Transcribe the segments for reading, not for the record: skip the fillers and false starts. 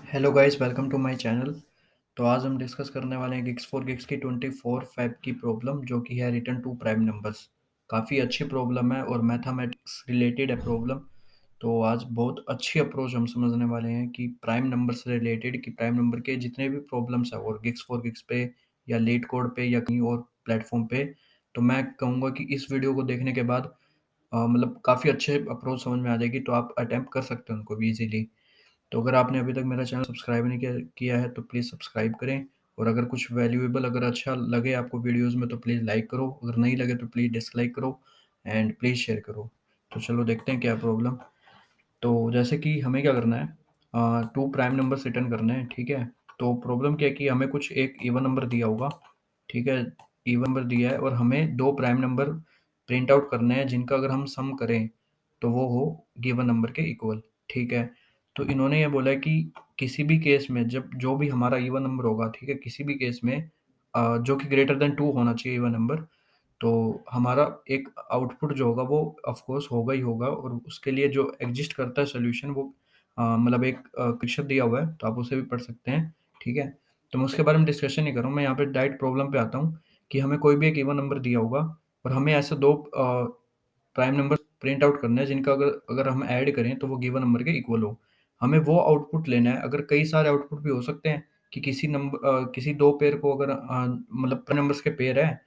Hello guys, welcome to my channel. तो आज हम डिस्कस करने वाले हैं गिग्स फॉर गिग्स की 24 फैब की प्रॉब्लम, जो कि है रिटर्न टू प्राइम नंबर्स। काफ़ी अच्छी प्रॉब्लम है और मैथमेटिक्स रिलेटेड है प्रॉब्लम। तो आज बहुत अच्छी अप्रोच हम समझने वाले हैं कि प्राइम नंबर से रिलेटेड, कि प्राइम नंबर के जितने भी प्रॉब्लम्स हैं और गिग्स फॉर गिग्स पे या लेट कोड पे या कहीं और प्लेटफॉर्म पे। तो मैं कहूँगा कि इस वीडियो को देखने के बाद मतलब काफ़ी अच्छे अप्रोच समझ में आ जाएगी, तो आप अटेम्प्ट कर सकते हैं उनको भी ईजिली। तो अगर आपने अभी तक मेरा चैनल सब्सक्राइब नहीं किया है तो प्लीज़ सब्सक्राइब करें। और अगर कुछ वैल्यूएबल अगर अच्छा लगे आपको वीडियोज़ में तो प्लीज़ लाइक करो, अगर नहीं लगे तो प्लीज़ डिसलाइक करो एंड प्लीज़ शेयर करो। तो चलो देखते हैं क्या है प्रॉब्लम। तो जैसे कि हमें क्या करना है, 2 प्राइम नंबर्स रिटर्न करने हैं, ठीक है? तो प्रॉब्लम क्या है कि हमें कुछ एक इवन नंबर दिया होगा, ठीक है? इवन नंबर दिया है और हमें 2 प्राइम नंबर प्रिंट आउट करने हैं जिनका अगर हम सम करें तो वो हो गिवन नंबर के इक्वल, ठीक है? तो इन्होंने ये बोला है कि किसी भी केस में जब जो भी हमारा इवन नंबर होगा, ठीक है? किसी भी केस में जो कि ग्रेटर देन 2 होना चाहिए इवन नंबर, तो हमारा एक आउटपुट जो होगा वो ऑफ कोर्स होगा ही होगा, और उसके लिए जो एग्जिस्ट करता है सॉल्यूशन वो मतलब एक क्वेश्चन दिया हुआ है, तो आप उसे भी पढ़ सकते हैं, ठीक है? तो मैं उसके बारे में डिस्कशन नहीं कर रहा हूँ, मैं यहाँ पे डायरेक्ट प्रॉब्लम पे आता हूँ कि हमें कोई भी एक इवन नंबर दिया होगा और हमें ऐसे 2 प्राइम नंबर प्रिंट आउट करना है जिनका अगर अगर हम ऐड करें तो वो गिवन नंबर के इक्वल हो। हमें वो आउटपुट लेना है, अगर कई सारे आउटपुट भी हो सकते हैं कि किसी 2 पेयर को अगर मतलब प्राइम नंबर्स के पेयर है,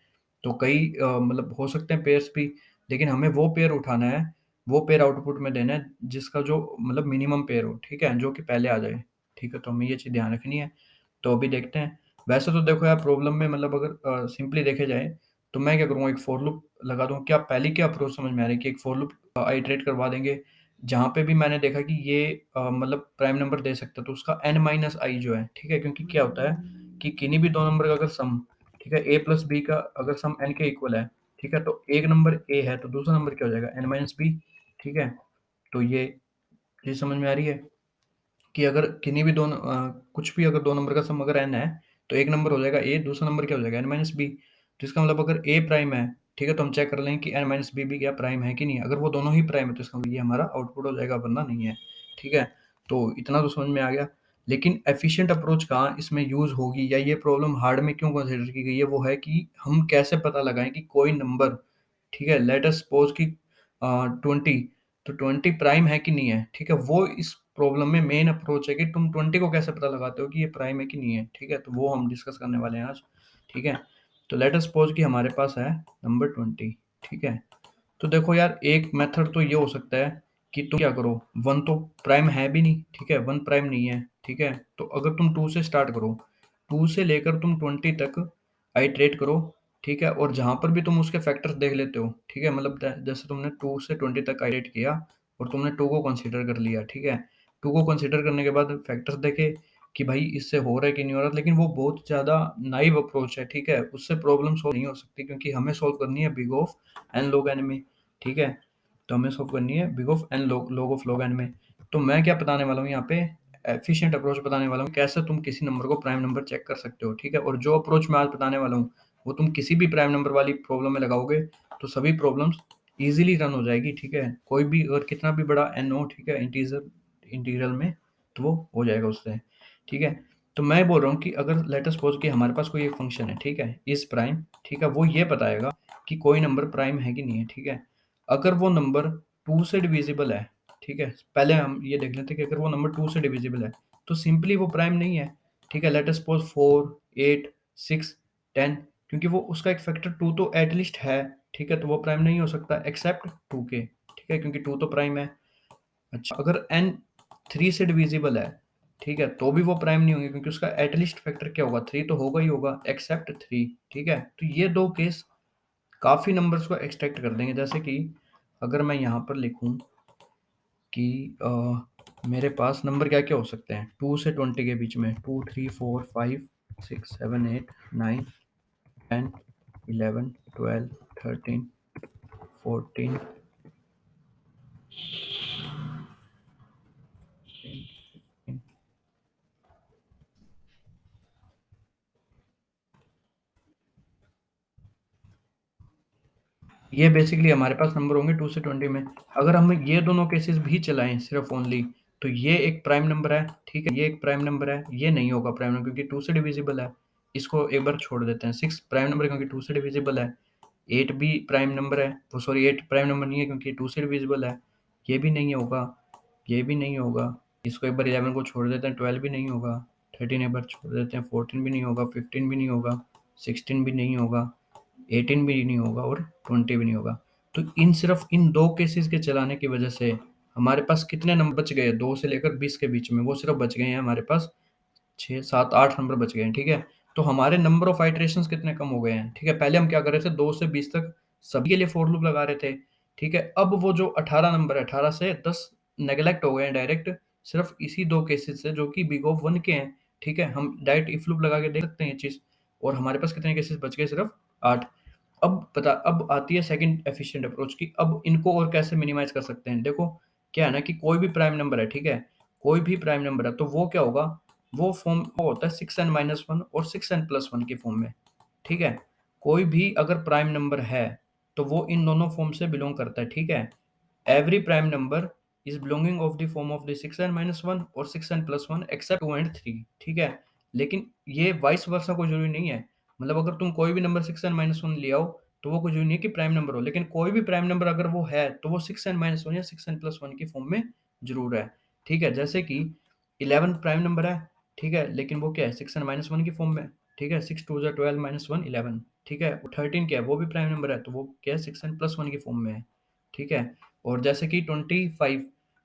तो कई मतलब हो सकते हैं पेयर्स भी, लेकिन हमें वो पेयर उठाना है, वो पेयर आउटपुट में देना है जिसका जो मतलब मिनिमम पेयर हो, ठीक है? जो कि पहले आ जाए, ठीक है? तो हमें ये चीज़ ध्यान रखनी है। तो अभी देखते हैं। वैसे तो देखो यार, प्रॉब्लम में मतलब अगर सिंपली देखे जाए तो मैं क्या करूँगा, एक फॉर लूप लगा दूँगा। क्या पहली क्या अप्रोच समझ में आ रही है कि एक फॉर लूप आइटरेट करवा देंगे, जहाँ पे भी मैंने देखा कि ये मतलब प्राइम नंबर दे सकता है तो उसका n माइनस i जो है, ठीक है? क्योंकि क्या होता है कि किन्हीं भी 2 नंबर का अगर सम, ठीक है? a प्लस b का अगर सम n के इक्वल है, ठीक है? तो एक नंबर a है तो दूसरा नंबर क्या हो जाएगा, n माइनस b, ठीक है? तो ये चीज़ समझ में आ रही है कि अगर किन्हीं भी कुछ भी अगर 2 नंबर का सम अगर n है, तो एक नंबर हो जाएगा a, दूसरा नंबर क्या हो जाएगा, n माइनस b। तो इसका मतलब अगर a प्राइम है, ठीक है? तो हम चेक कर लेंगे कि n माइनस b भी क्या प्राइम है कि नहीं है। अगर वो दोनों ही प्राइम है तो इसका मतलब ये हमारा आउटपुट हो जाएगा, वरना नहीं है, ठीक है? तो इतना तो समझ में आ गया। लेकिन एफिशिएंट अप्रोच कहाँ इसमें यूज़ होगी, या ये प्रॉब्लम हार्ड में क्यों कंसीडर की गई है, वो है कि हम कैसे पता लगाएँ कि कोई नंबर, ठीक है? लेट अस सपोज़ कि 20, तो 20 प्राइम है कि नहीं है, ठीक है? वो इस प्रॉब्लम में मेन अप्रोच है कि तुम 20 को कैसे पता लगाते हो कि ये प्राइम है कि नहीं है, ठीक है? तो वो हम डिस्कस करने वाले हैं आज, ठीक है? तो लेट अस सपोज़ कि हमारे पास है नंबर 20, ठीक है? तो देखो यार, एक मेथड तो ये हो सकता है कि तुम क्या करो, 1 तो प्राइम है भी नहीं, ठीक है? 1 प्राइम नहीं है, ठीक है? तो अगर तुम 2 से स्टार्ट करो, 2 से लेकर तुम 20 तक आइटरेट करो, ठीक है? और जहाँ पर भी तुम उसके फैक्टर्स देख लेते हो, ठीक है? मतलब जैसे तुमने 2 से 20 तक आइटरेट किया और तुमने 2 को कंसीडर कर लिया, ठीक है? 2 को कंसीडर करने के बाद फैक्टर्स देखे कि भाई इससे हो रहा है कि नहीं हो रहा, लेकिन वो बहुत ज़्यादा नाइव अप्रोच है, ठीक है? उससे प्रॉब्लम सॉल्व नहीं हो सकती, क्योंकि हमें सॉल्व करनी है big of n log n में, ठीक है? तो हमें सॉल्व करनी है big of n log of log n में। तो मैं क्या बताने वाला हूँ यहाँ पे, एफिशिएंट अप्रोच बताने वाला हूँ, कैसे तुम किसी नंबर को प्राइम नंबर चेक कर सकते हो, ठीक है? और जो अप्रोच मैं आज बताने वाला हूँ, वो तुम किसी भी प्राइम नंबर वाली प्रॉब्लम में लगाओगे तो सभी प्रॉब्लम्स ईज़िली रन हो जाएगी, ठीक है? कोई भी अगर कितना भी बड़ा एन हो, ठीक है? इंटीग्रल में, तो वो हो जाएगा उससे, ठीक है? तो मैं बोल रहा हूँ कि अगर लेट अस सपोज़ कि हमारे पास कोई एक फंक्शन है, ठीक है? इज़ प्राइम, ठीक है? वो ये बताएगा कि कोई नंबर प्राइम है कि नहीं है, ठीक है? अगर वो नंबर 2 से डिविजिबल है, ठीक है? पहले हम ये देख लेते हैं कि अगर वो नंबर 2 से डिविजिबल है, तो सिंपली वो प्राइम नहीं है, ठीक है? लेट अस सपोज़ 4, 8, 6, 10, क्योंकि वो उसका एक फैक्टर 2 तो एट लीस्ट है, ठीक है? तो वो प्राइम नहीं हो सकता एक्सेप्ट 2 के, ठीक है? क्योंकि 2 तो प्राइम है। अच्छा, अगर n 3 से डिविजिबल है, ठीक है? तो भी वो प्राइम नहीं होंगे, क्योंकि उसका एट लीस्ट फैक्टर क्या होगा, 3 तो होगा ही होगा एक्सेप्ट 3, ठीक है? तो ये 2 केस काफ़ी नंबर्स को एक्सट्रैक्ट कर देंगे। जैसे कि अगर मैं यहाँ पर लिखूँ कि मेरे पास नंबर क्या-क्या हो सकते हैं 2 से 20 के बीच में, 2, 3, 4, 5, 6, 7, 8, 9, 10, 11, 12, 13, 14, ये बेसिकली हमारे पास नंबर होंगे 2 से 20 में। अगर हम ये दोनों केसेस भी चलाएँ सिर्फ़ ओनली, तो ये एक प्राइम नंबर है, ठीक है, ये एक प्राइम नंबर है, ये नहीं होगा प्राइम नंबर क्योंकि 2 से डिविजिबल है। इसको एक बार छोड़ देते हैं। 6 प्राइम नंबर है क्योंकि 2 से डिविजिबल है। 8 भी प्राइम नंबर है, तो सॉरी 8 प्राइम नंबर नहीं है क्योंकि 2 से डिविजिबल है। ये भी नहीं होगा, ये भी नहीं होगा। इसको एक बार 11 को छोड़ देते हैं, 12 भी नहीं होगा। 13 एक बार छोड़ देते हैं, 14 भी नहीं होगा, 15 भी नहीं होगा, 16 भी नहीं होगा, 18 भी नहीं होगा और 20 भी नहीं होगा। तो इन सिर्फ इन 2 केसेस के चलाने की वजह से हमारे पास कितने नंबर बच गए? 2 से लेकर 20 के बीच में, वो सिर्फ बच गए हैं हमारे पास 6, 7, 8 नंबर बच गए हैं, ठीक है? तो हमारे नंबर ऑफ आइटरेशंस कितने कम हो गए हैं, ठीक है? पहले हम क्या कर रहे थे, 2 से 20 तक सभी के लिए फॉर लूप लगा रहे थे, ठीक है? अब वो जो 18 नंबर है, 18 से 10 नेग्लेक्ट हो गए हैं डायरेक्ट, सिर्फ इसी 2 केसेस से जो कि बिग ऑफ 1 के हैं, ठीक है? हम डायरेक्ट इफ लूप लगा के देख सकते हैं ये चीज़। और हमारे पास कितने केसेस बच गए? सिर्फ 8। अब आती है सेकंड एफिशिएंट अप्रोच की। अब इनको और कैसे मिनिमाइज़ कर सकते हैं? देखो, क्या है ना कि कोई भी प्राइम नंबर है, ठीक है? कोई भी प्राइम नंबर है, तो वो क्या होगा, वो होता है 6n-1 और 6n+1 की फॉर्म में, ठीक है? कोई भी अगर प्राइम नंबर है, तो वो इन दोनों फॉर्म से बिलॉन्ग करता है, ठीक है? Every prime number is belonging of the form of the 6n-1 और 6n+1 एक्सेप्ट 2 एंड 3, ठीक है? लेकिन ये वाइस वर्सा कोई ज़रूरी नहीं है। मतलब अगर तुम कोई भी नंबर 6n-1 ले आओ, तो वो कोई ज़रूरी नहीं है कि प्राइम नंबर हो। लेकिन कोई भी प्राइम नंबर अगर वो है, तो वो 6n-1 या 6n+1 की फॉर्म में ज़रूर है, ठीक है? जैसे कि 11 प्राइम नंबर है, ठीक है? लेकिन वो क्या है? 6n-1 की फॉर्म में, ठीक है? 6 2 ज़ा 12 -1 11, ठीक है? 13 क्या है? वो भी प्राइम नंबर है, तो वो क्या है? 6n+1 की फॉर्म में है, ठीक है? और जैसे कि 25,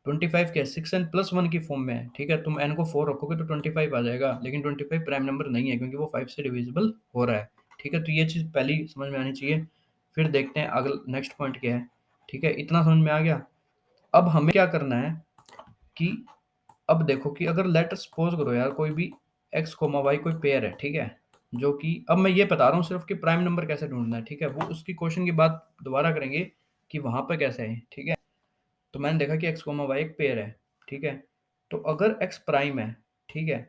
25 क्या है? 6n+1 की फॉर्म में है, ठीक है? तुम n को 4 रखोगे तो 25 आ जाएगा, लेकिन 25 प्राइम नंबर नहीं है क्योंकि वो 5 से डिविजिबल हो रहा है, ठीक है? तो ये चीज़ पहली समझ में आनी चाहिए। फिर देखते हैं अगला नेक्स्ट पॉइंट क्या है, ठीक है? इतना समझ में आ गया। अब हमें क्या करना है कि अब देखो कि अगर लेट अस सपोज करो यार, कोई भी x, y कोई पेयर है, ठीक है? जो कि अब मैं ये बता रहा हूँ सिर्फ कि प्राइम नंबर कैसे ढूँढना है, ठीक है? वो उसकी क्वेश्चन की बात दोबारा करेंगे कि वहाँ पे कैसे है, ठीक है? तो मैंने देखा कि x, y एक पेयर है, ठीक है? तो अगर x प्राइम है, ठीक है?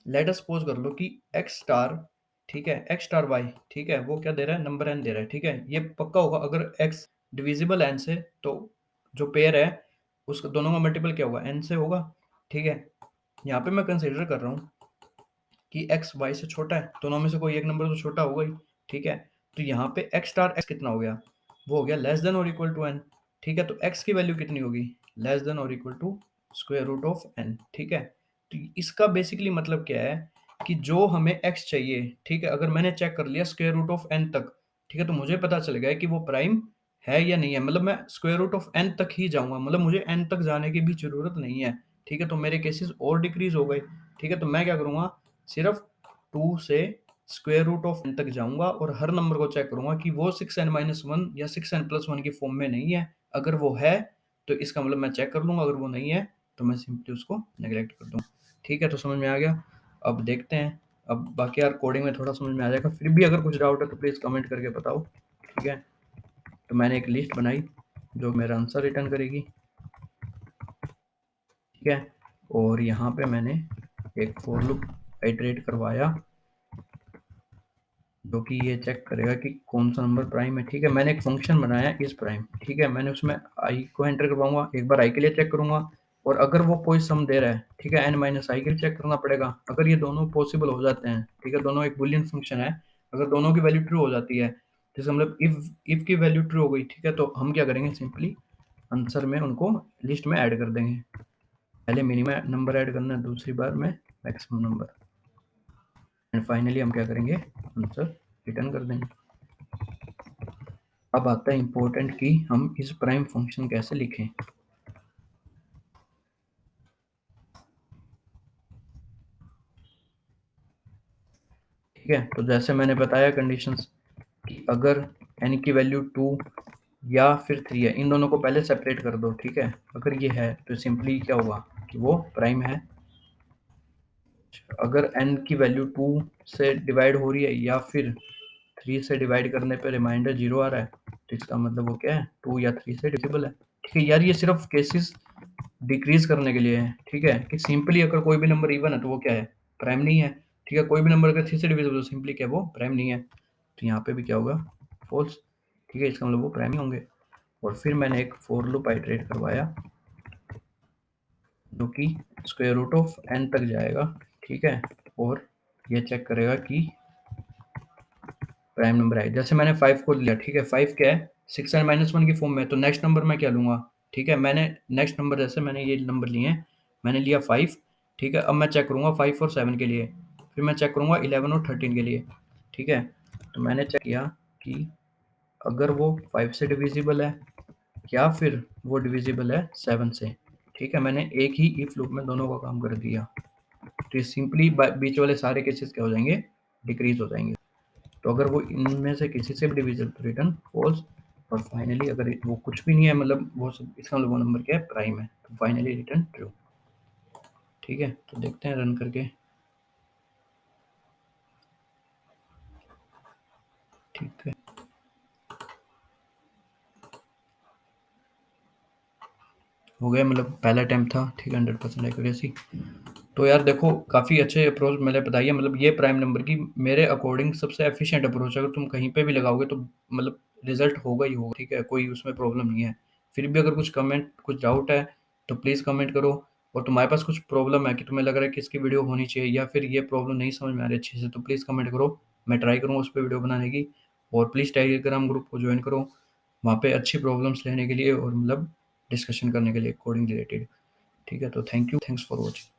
लेट अस सपोज कर लो कि x स्टार, ठीक है? x स्टार y, ठीक है? वो क्या दे रहा है? नंबर n दे रहा है, ठीक है? ये पक्का होगा अगर x डिविजिबल n से, तो जो पेयर है उसका दोनों का मल्टीपल क्या होगा? n से होगा, ठीक है? यहाँ पे मैं कंसीडर कर रहा हूँ कि x y से छोटा है, दोनों में से कोई एक नंबर तो छोटा होगा ही, ठीक है? तो यहाँ पे x स्टार x कितना हो गया? वो हो गया लेस देन और इक्वल टू n, ठीक है? तो x की वैल्यू कितनी होगी? लेस देन और equal to square root of n, ठीक है? तो इसका बेसिकली मतलब क्या है कि जो हमें x चाहिए, ठीक है? अगर मैंने चेक कर लिया स्क्वायर रूट ऑफ n तक, ठीक है? तो मुझे पता चल गया कि वो प्राइम है या नहीं है। मतलब मैं स्क्वायर रूट ऑफ n तक ही जाऊँगा, मतलब मुझे n तक जाने की भी ज़रूरत नहीं है, ठीक है? तो मेरे केसेस और डिक्रीज़ हो गए, ठीक है? तो मैं क्या करूँगा, सिर्फ 2 से स्क्वायर रूट ऑफ n तक जाऊँगा और हर नंबर को चेक करूँगा कि वो 6n-1 या 6n+1 की फॉर्म में नहीं है। अगर वो है, तो इसका मतलब मैं चेक कर लूँगा, अगर वो नहीं है, तो मैं सिंपली उसको नेग्लेक्ट कर दूँगा। ठीक है, तो समझ में आ गया? अब देखते हैं, अब बाकी यार कोडिंग में थोड़ा समझ में आ जाएगा। फिर भी अगर कुछ डाउट है तो प्लीज़ कमेंट करके बताओ, ठीक है? तो मैंने एक लिस्ट बनाई जो मेरा आंसर रिटर्न करेगी, ठीक है? और यहाँ पे मैंने एक फॉर लूप आइटरेट करवाया जो कि ये चेक करेगा कि कौन सा नंबर प्राइम है, ठीक है? मैंने एक फंक्शन बनाया इस प्राइम, ठीक है? मैंने उसमें आई को एंटर करवाऊंगा, एक बार आई के लिए चेक करूंगा और अगर वो कोई सम दे रहा है, ठीक है, n माइनस आई के लिए चेक करना पड़ेगा। अगर ये दोनों पॉसिबल हो जाते हैं, ठीक है, दोनों एक बुलियन फंक्शन है, अगर दोनों की वैल्यू ट्रू हो जाती है, जैसे मतलब इफ की वैल्यू ट्रू हो गई, ठीक है, तो हम क्या करेंगे, सिंपली आंसर में उनको लिस्ट में ऐड कर देंगे। पहले मिनिमम नंबर ऐड करना है, दूसरी बार में मैक्सिमम नंबर, एंड फाइनली हम क्या करेंगे, आंसर रिटर्न कर देंगे। अब आता है इम्पोर्टेंट कि हम इस प्राइम फंक्शन कैसे लिखें। ठीक है, तो जैसे मैंने बताया कंडीशंस कि अगर n की वैल्यू 2 या फिर 3 है, इन दोनों को पहले सेपरेट कर दो, ठीक है? अगर ये है तो सिंपली क्या होगा कि वो प्राइम है। अगर n की वैल्यू 2 से डिवाइड हो रही है या फिर 3 से डिवाइड करने पे रिमाइंडर 0 आ रहा है, तो इसका मतलब वो क्या है, 2 या 3 से डिविजिबल है। ठीक है यार, ये सिर्फ केसेस डिक्रीज करने के लिए है, ठीक है, कि सिंपली अगर कोई भी नंबर इवन है तो वो क्या है, प्राइम नहीं है। ठीक है, कोई भी नंबर अगर 3 से डिविजिबल तो सिंपली क्या, वो प्राइम नहीं है। तो यहाँ पे भी क्या होगा, फॉल्स। ठीक है, इसका मतलब वो प्राइम ही होंगे। और फिर मैंने एक फॉर लूप आइटरेट करवाया जो कि स्क्वायर रूट ऑफ n तक जाएगा, ठीक है, और ये चेक करेगा कि प्राइम नंबर है। जैसे मैंने 5 को लिया, ठीक है, 5 क्या है, 6 एंड माइनस 1 की फॉर्म में, तो नेक्स्ट नंबर मैं क्या लूँगा, ठीक है, मैंने नेक्स्ट नंबर, जैसे मैंने ये नंबर लिए हैं, मैंने लिया 5, ठीक है, अब मैं चेक करूँगा 5 और 7 के लिए, फिर मैं चेक करूँगा 11 और 13 के लिए, ठीक है, तो मैंने चेक किया कि अगर वो 5 से डिविजिबल है या फिर वो डिविजिबल है 7 से, ठीक है, मैंने एक ही इफ लूप में दोनों का काम कर दिया, तो ये सिंपली बीच वाले सारे केसेस क्या हो जाएंगे, डिक्रीज हो जाएंगे। तो अगर वो इनमें से किसी से भी डिविजिबल तो रिटर्न फॉल्स, और फाइनली अगर वो कुछ भी नहीं है, मतलब वो सब, इसका मतलब वो नंबर क्या है, प्राइम है, तो फाइनली रिटर्न ट्रू। ठीक है, तो देखते हैं रन करके। ठीक है, हो गया, मतलब पहला अटेम्प्ट था, ठीक है, 100% एक्यूरेसी। तो यार देखो, काफ़ी अच्छे अप्रोच मैंने बताई है, मतलब ये प्राइम नंबर की मेरे अकॉर्डिंग सबसे एफिशिएंट अप्रोच है। अगर तुम कहीं पे भी लगाओगे तो मतलब रिजल्ट होगा ही होगा, ठीक है, कोई उसमें प्रॉब्लम नहीं है। फिर भी अगर कुछ डाउट है तो प्लीज़ कमेंट करो, और तुम्हारे पास कुछ प्रॉब्लम है कि तुम्हें लग रहा है कि इसकी वीडियो होनी चाहिए, या फिर ये प्रॉब्लम नहीं समझ में आ रही अच्छे से, तो प्लीज़ कमेंट करो, मैं ट्राई करूँगा उस पर वीडियो बनाने की। और प्लीज़ टेलीग्राम ग्रुप को ज्वाइन करो, वहाँ पे अच्छी प्रॉब्लम्स लेने के लिए और मतलब डिस्कशन करने के लिए कोडिंग रिलेटेड। ठीक है, तो thank you, thanks for watching.